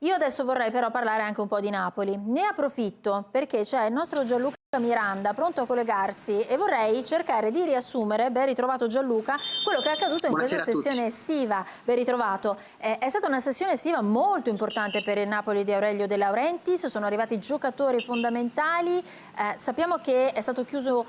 Io adesso vorrei però parlare anche un po' di Napoli. Ne approfitto perché c'è il nostro Gianluca Miranda pronto a collegarsi e vorrei cercare di riassumere, ben ritrovato Gianluca, quello che è accaduto in questa sessione estiva. Ben ritrovato. È stata una sessione estiva molto importante per il Napoli di Aurelio De Laurentiis, sono arrivati giocatori fondamentali, sappiamo che è stato chiuso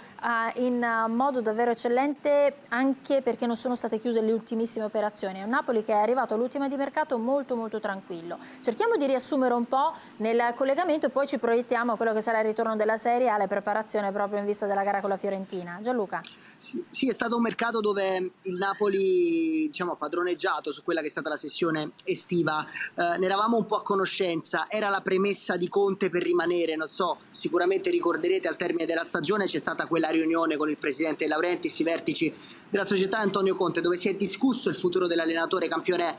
in modo davvero eccellente anche perché non sono state chiuse le ultimissime operazioni. È un Napoli che è arrivato all'ultima di mercato molto molto tranquillo. Cerchiamo di riassumere un po' nel collegamento e poi ci proiettiamo a quello che sarà il ritorno della Serie A, preparazione proprio in vista della gara con la Fiorentina. Gianluca. Sì, è stato un mercato dove il Napoli, diciamo, ha padroneggiato su quella che è stata la sessione estiva. Ne eravamo un po' a conoscenza, era la premessa di Conte per rimanere, non so, sicuramente ricorderete al termine della stagione c'è stata quella riunione con il presidente De Laurentiis, i vertici della società Antonio Conte, dove si è discusso il futuro dell'allenatore campione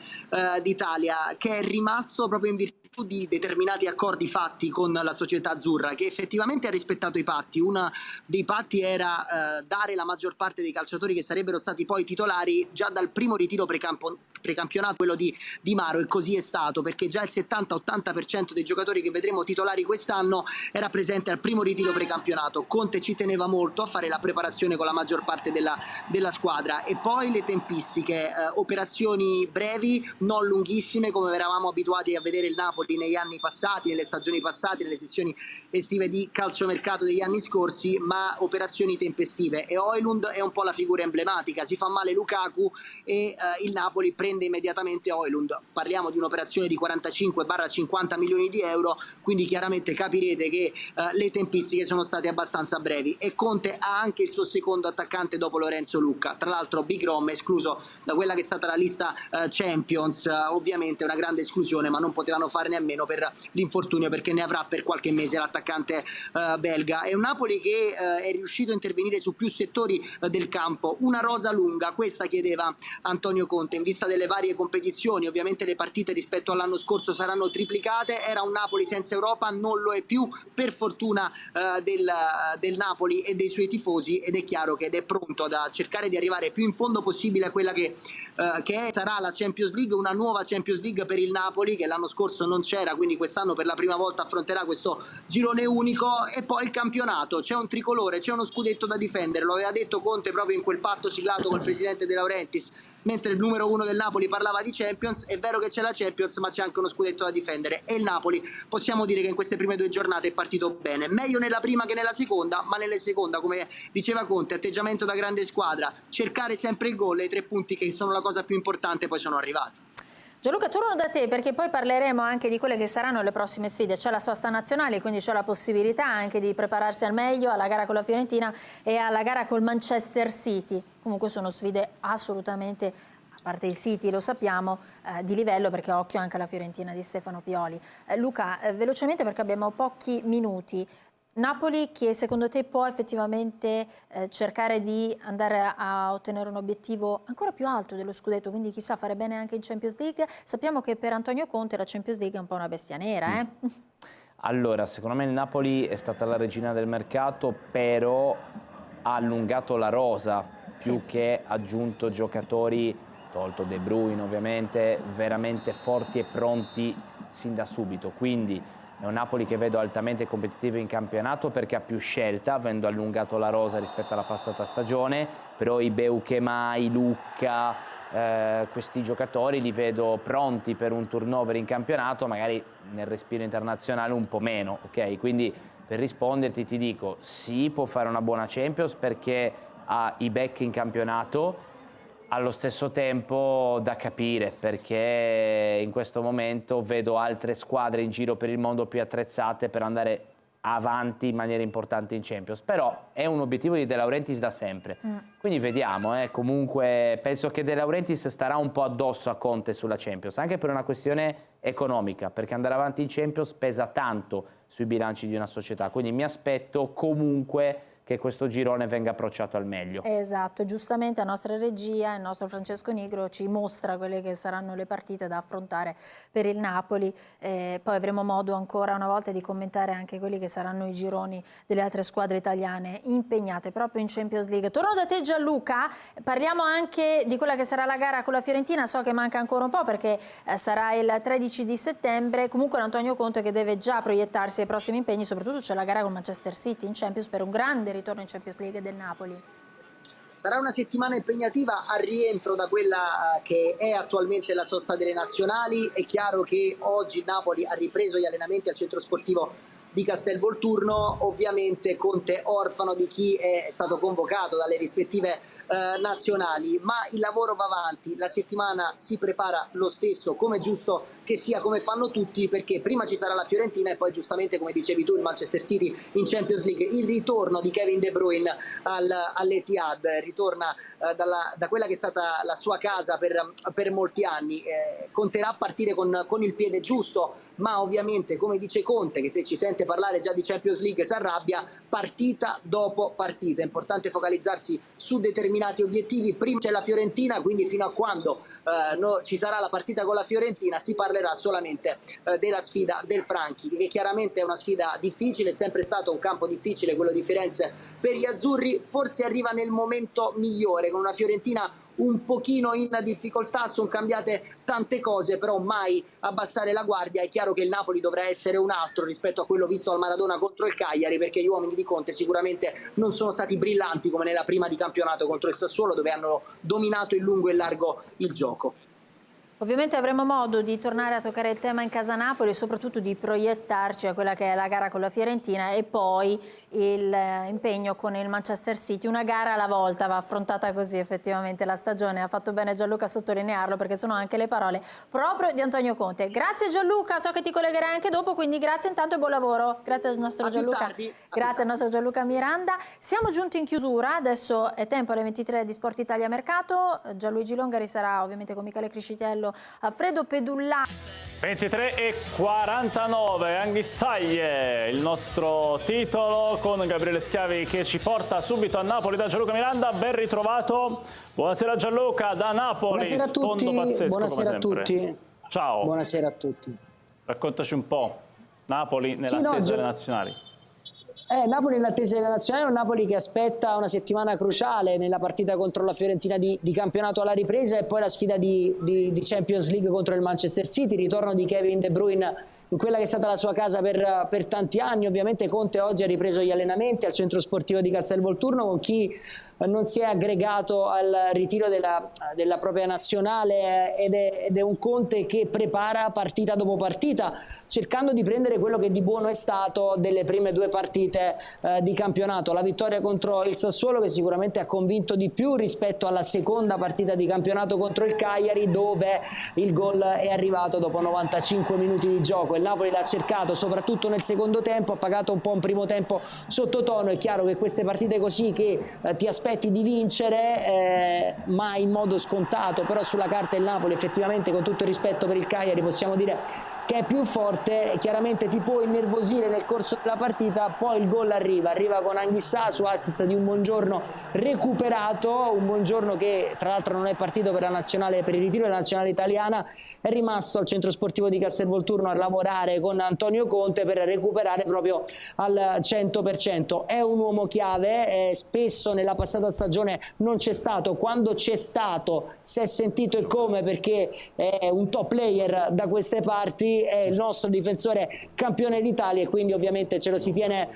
d'Italia, che è rimasto proprio in virtù di determinati accordi fatti con la società azzurra, che effettivamente ha rispettato i patti. Uno dei patti era dare la maggior parte dei calciatori che sarebbero stati poi titolari già dal primo ritiro precampionato, quello di Maro, e così è stato, perché già il 70-80% dei giocatori che vedremo titolari quest'anno era presente al primo ritiro precampionato. Conte ci teneva molto a fare la preparazione con la maggior parte della squadra. E poi le tempistiche, operazioni brevi, non lunghissime come eravamo abituati a vedere il Napoli negli anni passati, nelle stagioni passate, nelle sessioni estive di calciomercato degli anni scorsi, ma operazioni tempestive. E Højlund è un po' la figura emblematica, si fa male Lukaku e il Napoli prende immediatamente Højlund. Parliamo di un'operazione di 45-50 milioni di euro, quindi chiaramente capirete che le tempistiche sono state abbastanza brevi. E Conte ha anche il suo secondo attaccante dopo Lorenzo Lucca, tra l'altro Big Rom escluso da quella che è stata la lista Champions, ovviamente una grande esclusione, ma non potevano farne a meno per l'infortunio, perché ne avrà per qualche mese l'attaccante belga. È un Napoli che è riuscito a intervenire su più settori del campo, una rosa lunga, questa chiedeva Antonio Conte in vista delle varie competizioni. Ovviamente le partite rispetto all'anno scorso saranno triplicate, era un Napoli senza Europa, non lo è più per fortuna del Napoli e dei suoi tifosi, ed è chiaro ed è pronto a cercare di arrivare più in fondo possibile a quella che sarà la Champions League, una nuova Champions League per il Napoli che l'anno scorso non c'era, quindi quest'anno per la prima volta affronterà questo girone unico. E poi il campionato, c'è un tricolore, c'è uno scudetto da difendere, lo aveva detto Conte proprio in quel patto siglato col presidente De Laurentiis mentre il numero uno del Napoli parlava di Champions. È vero che c'è la Champions, ma c'è anche uno scudetto da difendere, e il Napoli possiamo dire che in queste prime 2 giornate è partito bene, meglio nella prima che nella seconda, ma nella seconda, come diceva Conte, atteggiamento da grande squadra, cercare sempre il gol, e i 3 punti che sono la cosa più importante poi sono arrivati. Gianluca, torno da te perché poi parleremo anche di quelle che saranno le prossime sfide. C'è la sosta nazionale, quindi c'è la possibilità anche di prepararsi al meglio alla gara con la Fiorentina e alla gara col Manchester City. Comunque sono sfide assolutamente, a parte il City lo sappiamo, di livello, perché occhio anche alla Fiorentina di Stefano Pioli. Luca, velocemente perché abbiamo pochi minuti. Napoli che secondo te può effettivamente cercare di andare a ottenere un obiettivo ancora più alto dello scudetto, quindi chissà fare bene anche in Champions League? Sappiamo che per Antonio Conte la Champions League è un po' una bestia nera, Allora, secondo me il Napoli è stata la regina del mercato, però ha allungato la rosa, più che aggiunto giocatori, tolto De Bruyne ovviamente, veramente forti e pronti sin da subito, quindi è un Napoli che vedo altamente competitivo in campionato perché ha più scelta, avendo allungato la rosa rispetto alla passata stagione, però i Beukema, i Lucca, questi giocatori li vedo pronti per un turnover in campionato, magari nel respiro internazionale un po' meno, ok? Quindi per risponderti ti dico, sì, può fare una buona Champions perché ha i back in campionato. Allo stesso tempo da capire, perché in questo momento vedo altre squadre in giro per il mondo più attrezzate per andare avanti in maniera importante in Champions, però è un obiettivo di De Laurentiis da sempre, quindi vediamo. Comunque penso che De Laurentiis starà un po' addosso a Conte sulla Champions, anche per una questione economica, perché andare avanti in Champions pesa tanto sui bilanci di una società, quindi mi aspetto comunque che questo girone venga approcciato al meglio. Esatto, giustamente la nostra regia, il nostro Francesco Nigro ci mostra quelle che saranno le partite da affrontare per il Napoli, poi avremo modo ancora una volta di commentare anche quelli che saranno i gironi delle altre squadre italiane impegnate proprio in Champions League. Torno da te Gianluca, parliamo anche di quella che sarà la gara con la Fiorentina, so che manca ancora un po' perché sarà il 13 di settembre, comunque Antonio Conte che deve già proiettarsi ai prossimi impegni, soprattutto c'è la gara con Manchester City in Champions per un grande ritorno in Champions League del Napoli. Sarà una settimana impegnativa al rientro da quella che è attualmente la sosta delle nazionali. È chiaro che oggi il Napoli ha ripreso gli allenamenti al centro sportivo di Castelvolturno, ovviamente Conte orfano di chi è stato convocato dalle rispettive nazionali, ma il lavoro va avanti, la settimana si prepara lo stesso, come giusto che sia, come fanno tutti, perché prima ci sarà la Fiorentina e poi giustamente, come dicevi tu, il Manchester City in Champions League. Il ritorno di Kevin De Bruyne all'Etihad, ritorna da quella che è stata la sua casa per molti anni, conterà a partire con il piede giusto, ma ovviamente, come dice Conte, che se ci sente parlare già di Champions League si arrabbia, partita dopo partita. È importante focalizzarsi su determinati obiettivi. Prima c'è la Fiorentina, quindi fino a quando ci sarà la partita con la Fiorentina si parlerà solamente della sfida del Franchi, che chiaramente è una sfida difficile, è sempre stato un campo difficile quello di Firenze per gli azzurri. Forse arriva nel momento migliore, con una Fiorentina un pochino in difficoltà, sono cambiate tante cose, però mai abbassare la guardia. È chiaro che il Napoli dovrà essere un altro rispetto a quello visto al Maradona contro il Cagliari, perché gli uomini di Conte sicuramente non sono stati brillanti come nella prima di campionato contro il Sassuolo, dove hanno dominato in lungo e in largo il gioco. Ovviamente avremo modo di tornare a toccare il tema in casa Napoli e soprattutto di proiettarci a quella che è la gara con la Fiorentina e poi l'impegno con il Manchester City. Una gara alla volta va affrontata così effettivamente la stagione. Ha fatto bene Gianluca a sottolinearlo perché sono anche le parole proprio di Antonio Conte. Grazie Gianluca, so che ti collegherai anche dopo, quindi grazie intanto e buon lavoro. Grazie al nostro Gianluca. Grazie al nostro Gianluca Miranda. Siamo giunti in chiusura, adesso è tempo alle 23 di Sport Italia Mercato. Gianluigi Longari sarà ovviamente con Michele Criscitello, Alfredo Pedulla. 23:49, Anguissaglie, il nostro titolo con Gabriele Schiavi che ci porta subito a Napoli da Gianluca Miranda. Ben ritrovato. Buonasera Gianluca da Napoli. Buonasera a tutti. Sfondo pazzesco, buonasera a tutti. Ciao. Buonasera a tutti. Raccontaci un po'. Napoli nell'attesa delle nazionali. Napoli nell'attesa della nazionale, un Napoli che aspetta una settimana cruciale nella partita contro la Fiorentina di campionato alla ripresa e poi la sfida di Champions League contro il Manchester City, ritorno di Kevin De Bruyne in quella che è stata la sua casa per tanti anni. Ovviamente Conte oggi ha ripreso gli allenamenti al centro sportivo di Castelvolturno con chi non si è aggregato al ritiro della propria nazionale ed è un Conte che prepara partita dopo partita, cercando di prendere quello che di buono è stato delle prime due partite di campionato. La vittoria contro il Sassuolo, che sicuramente ha convinto di più rispetto alla seconda partita di campionato contro il Cagliari, dove il gol è arrivato dopo 95 minuti di gioco. Il Napoli l'ha cercato soprattutto nel secondo tempo, ha pagato un po' un primo tempo sottotono. È chiaro che queste partite così che ti aspetti di vincere, ma in modo scontato, però sulla carta il Napoli effettivamente, con tutto il rispetto per il Cagliari, possiamo dire che è più forte e chiaramente ti può innervosire nel corso della partita. Poi il gol arriva con Anguissa su assist di un Buongiorno recuperato, un Buongiorno che tra l'altro non è partito per il ritiro della nazionale italiana, è rimasto al centro sportivo di Castelvolturno a lavorare con Antonio Conte per recuperare proprio al 100%. È un uomo chiave, spesso nella passata stagione non c'è stato, quando c'è stato si è sentito e come, perché è un top player da queste parti, è il nostro difensore campione d'Italia e quindi ovviamente ce lo si tiene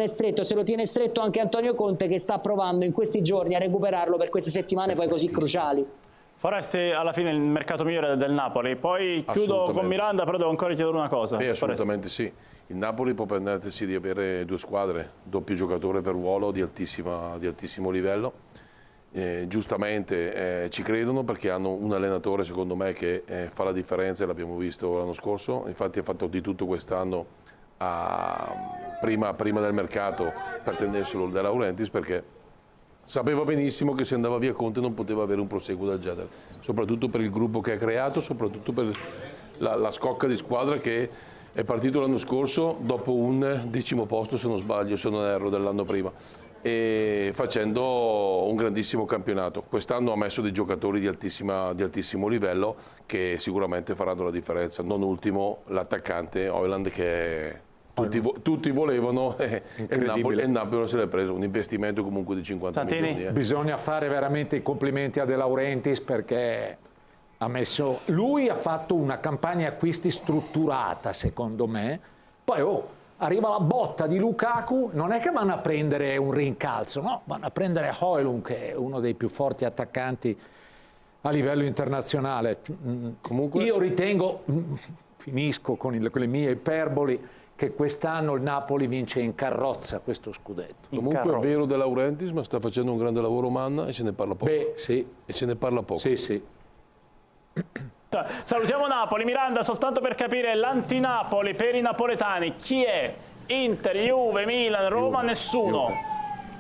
stretto. Se lo tiene stretto anche Antonio Conte, che sta provando in questi giorni a recuperarlo per queste settimane poi così cruciali. Faresti alla fine il mercato migliore del Napoli. Poi chiudo con Miranda, però devo ancora chiedere una cosa. Assolutamente sì. Il Napoli può permettersi di avere due squadre, doppio giocatore per ruolo di altissimo livello. Giustamente ci credono perché hanno un allenatore, secondo me, che fa la differenza, l'abbiamo visto l'anno scorso. Infatti ha fatto di tutto quest'anno prima del mercato per tenerselo De Laurentiis, perché sapeva benissimo che se andava via Conte non poteva avere un proseguo del genere, soprattutto per il gruppo che ha creato, soprattutto per la scocca di squadra che è partito l'anno scorso dopo un 10° posto, se non sbaglio, se non erro, dell'anno prima. e facendo un grandissimo campionato. Quest'anno ha messo dei giocatori di altissimo livello che sicuramente faranno la differenza. Non ultimo l'attaccante Højlund che tutti volevano e il Napoli non se l'è preso, un investimento comunque di 50 Santini? milioni. Bisogna fare veramente i complimenti a De Laurentiis perché lui ha fatto una campagna acquisti strutturata, secondo me. Poi arriva la botta di Lukaku, non è che vanno a prendere un rincalzo, no, vanno a prendere Højlund, che è uno dei più forti attaccanti a livello internazionale. Comunque io ritengo, finisco con le mie iperboli, che quest'anno il Napoli vince in carrozza questo scudetto. Comunque è vero De Laurentiis, ma sta facendo un grande lavoro Manna e se ne parla poco. Sì. E se ne parla poco. Sì. Salutiamo Napoli. Miranda, soltanto per capire l'antinapoli per i napoletani, chi è? Inter, Juve, Milan, Roma, nessuno.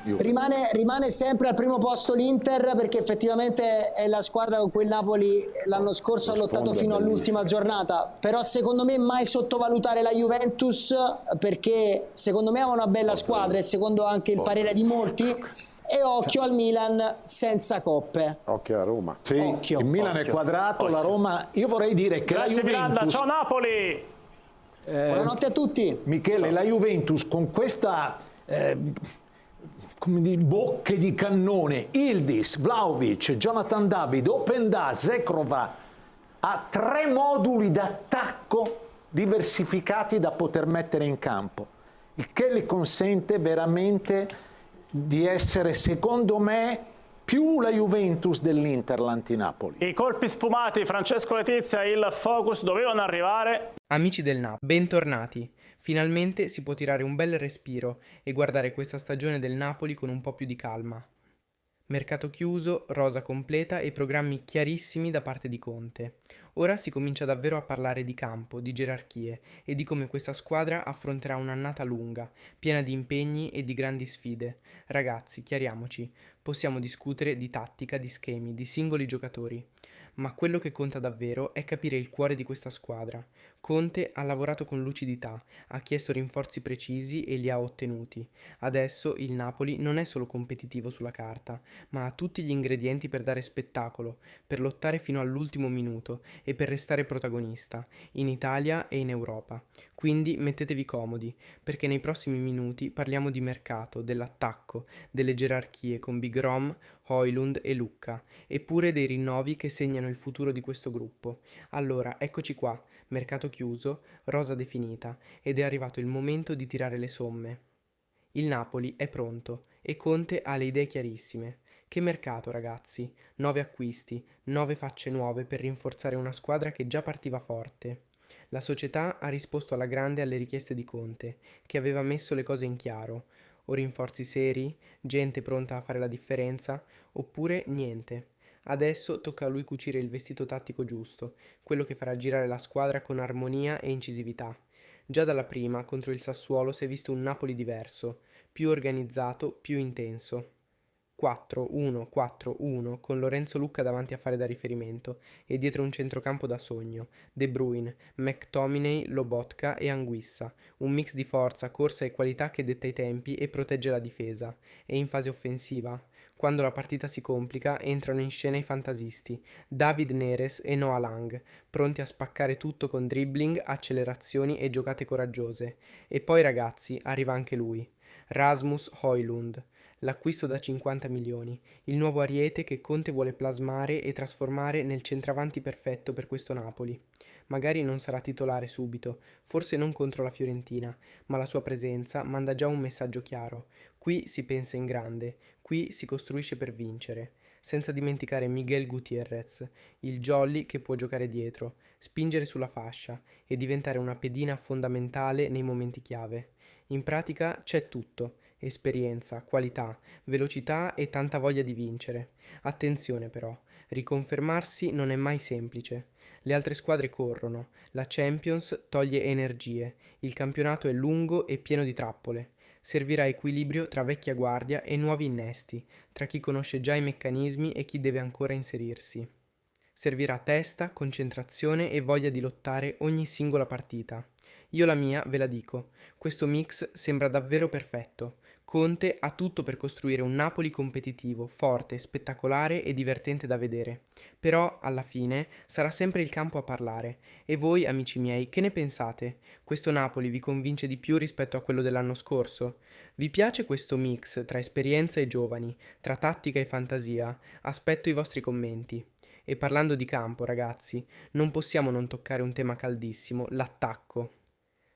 Rimane sempre al primo posto l'Inter perché effettivamente è la squadra con cui il Napoli l'anno scorso ha lottato fino all'ultima giornata, però secondo me mai sottovalutare la Juventus perché secondo me ha una bella squadra e secondo anche il parere di molti, e occhio al Milan senza coppe. Occhio a Roma. Sì, Occhio. il Milan è quadrato, la Roma... Io vorrei dire che Grazie la Juventus... Miranda, ciao Napoli! Buonanotte a tutti. Michele, la Juventus con questa... come di bocche di cannone, Yildiz, Vlahovic, Jonathan David, Openda, Zekrova, ha 3 moduli d'attacco diversificati da poter mettere in campo, il che le consente veramente di essere, secondo me, più la Juventus dell'Inter l'antinapoli. I colpi sfumati, Francesco Letizia, il focus dovevano arrivare. Amici del Napoli, bentornati. Finalmente si può tirare un bel respiro e guardare questa stagione del Napoli con un po' più di calma. Mercato chiuso, rosa completa e programmi chiarissimi da parte di Conte. Ora si comincia davvero a parlare di campo, di gerarchie e di come questa squadra affronterà un'annata lunga, piena di impegni e di grandi sfide. Ragazzi, chiariamoci, possiamo discutere di tattica, di schemi, di singoli giocatori. Ma quello che conta davvero è capire il cuore di questa squadra. Conte ha lavorato con lucidità, ha chiesto rinforzi precisi e li ha ottenuti. Adesso il Napoli non è solo competitivo sulla carta, ma ha tutti gli ingredienti per dare spettacolo, per lottare fino all'ultimo minuto e per restare protagonista, in Italia e in Europa. Quindi mettetevi comodi, perché nei prossimi minuti parliamo di mercato, dell'attacco, delle gerarchie con Big Rom, Højlund e Lucca, eppure dei rinnovi che segnano il futuro di questo gruppo. Allora, eccoci qua, mercato chiuso, rosa definita, ed è arrivato il momento di tirare le somme. Il Napoli è pronto e Conte ha le idee chiarissime. Che mercato, ragazzi? 9 acquisti, 9 facce nuove per rinforzare una squadra che già partiva forte. La società ha risposto alla grande alle richieste di Conte, che aveva messo le cose in chiaro. O rinforzi seri, gente pronta a fare la differenza, oppure niente. Adesso tocca a lui cucire il vestito tattico giusto, quello che farà girare la squadra con armonia e incisività. Già dalla prima, contro il Sassuolo, si è visto un Napoli diverso, più organizzato, più intenso. 4-1-4-1 con Lorenzo Lucca davanti a fare da riferimento e dietro un centrocampo da sogno, De Bruyne, McTominay, Lobotka e Anguissa, un mix di forza, corsa e qualità che detta i tempi e protegge la difesa. E in fase offensiva, quando la partita si complica, entrano in scena i fantasisti, David Neres e Noah Lang, pronti a spaccare tutto con dribbling, accelerazioni e giocate coraggiose. E poi ragazzi, arriva anche lui, Rasmus Højlund. L'acquisto da 50 milioni, il nuovo ariete che Conte vuole plasmare e trasformare nel centravanti perfetto per questo Napoli. Magari non sarà titolare subito, forse non contro la Fiorentina, ma la sua presenza manda già un messaggio chiaro. Qui si pensa in grande, qui si costruisce per vincere. Senza dimenticare Miguel Gutiérrez, il jolly che può giocare dietro, spingere sulla fascia e diventare una pedina fondamentale nei momenti chiave. In pratica c'è tutto. Esperienza, qualità, velocità e tanta voglia di vincere. Attenzione però, riconfermarsi non è mai semplice. Le altre squadre corrono, la Champions toglie energie, il campionato è lungo e pieno di trappole. Servirà equilibrio tra vecchia guardia e nuovi innesti, tra chi conosce già i meccanismi e chi deve ancora inserirsi. Servirà testa, concentrazione e voglia di lottare ogni singola partita. Io la mia ve la dico, questo mix sembra davvero perfetto. Conte ha tutto per costruire un Napoli competitivo, forte, spettacolare e divertente da vedere. Però, alla fine, sarà sempre il campo a parlare. E voi, amici miei, che ne pensate? Questo Napoli vi convince di più rispetto a quello dell'anno scorso? Vi piace questo mix tra esperienza e giovani, tra tattica e fantasia? Aspetto i vostri commenti. E parlando di campo, ragazzi, non possiamo non toccare un tema caldissimo, l'attacco.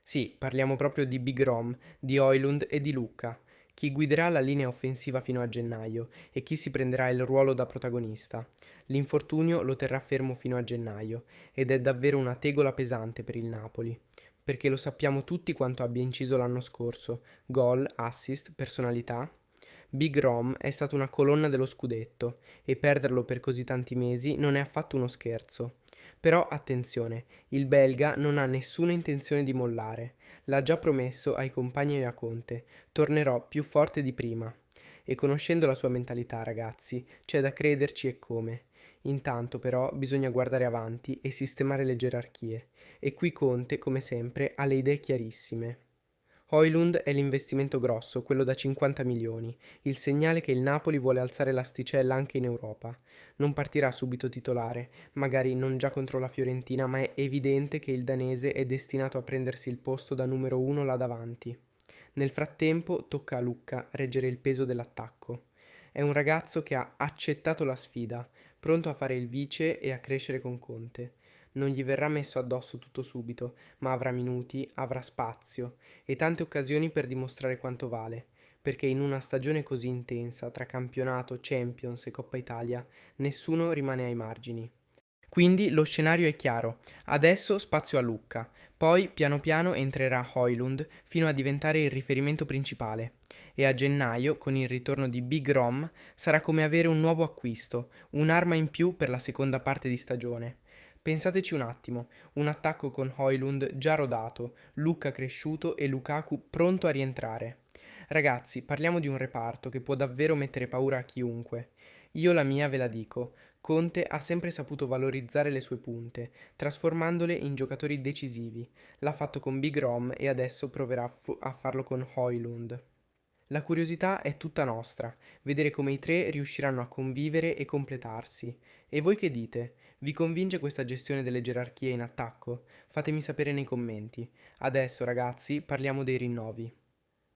Sì, parliamo proprio di Big Rom, di Højlund e di Lucca. Chi guiderà la linea offensiva fino a gennaio e chi si prenderà il ruolo da protagonista. L'infortunio lo terrà fermo fino a gennaio ed è davvero una tegola pesante per il Napoli, perché lo sappiamo tutti quanto abbia inciso l'anno scorso, gol, assist, personalità. Big Rom è stata una colonna dello scudetto e perderlo per così tanti mesi non è affatto uno scherzo. Però attenzione, il belga non ha nessuna intenzione di mollare. L'ha già promesso ai compagni e a Conte. Tornerò più forte di prima. E conoscendo la sua mentalità, ragazzi, c'è da crederci e come. Intanto però bisogna guardare avanti e sistemare le gerarchie. E qui Conte, come sempre, ha le idee chiarissime. Højlund è l'investimento grosso, quello da 50 milioni, il segnale che il Napoli vuole alzare l'asticella anche in Europa. Non partirà subito titolare, magari non già contro la Fiorentina, ma è evidente che il danese è destinato a prendersi il posto da numero 1 là davanti. Nel frattempo tocca a Lucca reggere il peso dell'attacco. È un ragazzo che ha accettato la sfida, pronto a fare il vice e a crescere con Conte. Non gli verrà messo addosso tutto subito, ma avrà minuti, avrà spazio e tante occasioni per dimostrare quanto vale, perché in una stagione così intensa tra campionato, Champions e Coppa Italia, nessuno rimane ai margini. Quindi lo scenario è chiaro, adesso spazio a Lucca, poi piano piano entrerà Højlund fino a diventare il riferimento principale e a gennaio, con il ritorno di Big Rom, sarà come avere un nuovo acquisto, un'arma in più per la seconda parte di stagione. Pensateci un attimo, un attacco con Højlund già rodato, Lucca cresciuto e Lukaku pronto a rientrare. Ragazzi, parliamo di un reparto che può davvero mettere paura a chiunque. Io la mia ve la dico, Conte ha sempre saputo valorizzare le sue punte, trasformandole in giocatori decisivi. L'ha fatto con Big Rom e adesso proverà a farlo con Højlund. La curiosità è tutta nostra, vedere come i tre riusciranno a convivere e completarsi. E voi che dite? Vi convince questa gestione delle gerarchie in attacco? Fatemi sapere nei commenti. Adesso, ragazzi, parliamo dei rinnovi.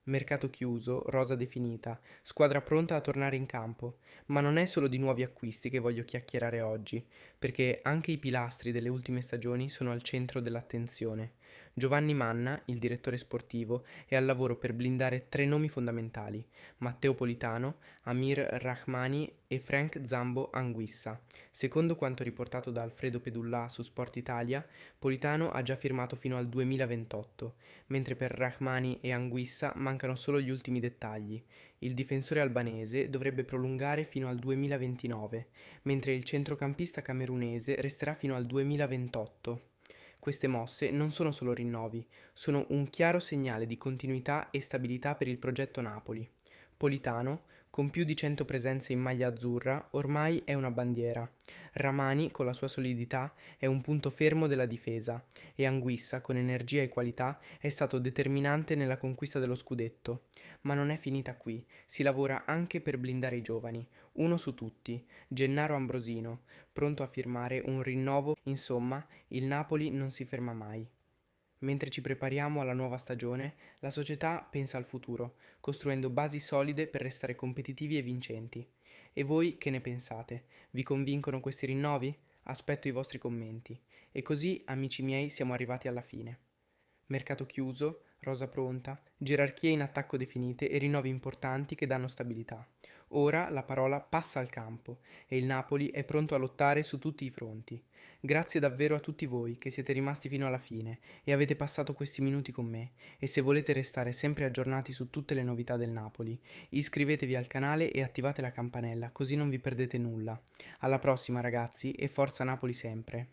Mercato chiuso, rosa definita, squadra pronta a tornare in campo, ma non è solo di nuovi acquisti che voglio chiacchierare oggi, perché anche i pilastri delle ultime stagioni sono al centro dell'attenzione. Giovanni Manna, il direttore sportivo, è al lavoro per blindare 3 nomi fondamentali: Matteo Politano, Amir Rahmani e Frank Zambo Anguissa. Secondo quanto riportato da Alfredo Pedullà su Sport Italia, Politano ha già firmato fino al 2028, mentre per Rahmani e Anguissa mancano solo gli ultimi dettagli. Il difensore albanese dovrebbe prolungare fino al 2029, mentre il centrocampista camerunese resterà fino al 2028. Queste mosse non sono solo rinnovi, sono un chiaro segnale di continuità e stabilità per il progetto Napoli. Politano, con più di 100 presenze in maglia azzurra, ormai è una bandiera. Rahmani, con la sua solidità, è un punto fermo della difesa e Anguissa, con energia e qualità, è stato determinante nella conquista dello scudetto. Ma non è finita qui, si lavora anche per blindare i giovani, uno su tutti, Gennaro Ambrosino, pronto a firmare un rinnovo. Insomma, il Napoli non si ferma mai. Mentre ci prepariamo alla nuova stagione, la società pensa al futuro, costruendo basi solide per restare competitivi e vincenti. E voi che ne pensate? Vi convincono questi rinnovi? Aspetto i vostri commenti. E così, amici miei, siamo arrivati alla fine. Mercato chiuso, rosa pronta, gerarchie in attacco definite e rinnovi importanti che danno stabilità. Ora la parola passa al campo e il Napoli è pronto a lottare su tutti i fronti. Grazie davvero a tutti voi che siete rimasti fino alla fine e avete passato questi minuti con me, e se volete restare sempre aggiornati su tutte le novità del Napoli, iscrivetevi al canale e attivate la campanella così non vi perdete nulla. Alla prossima ragazzi e forza Napoli sempre!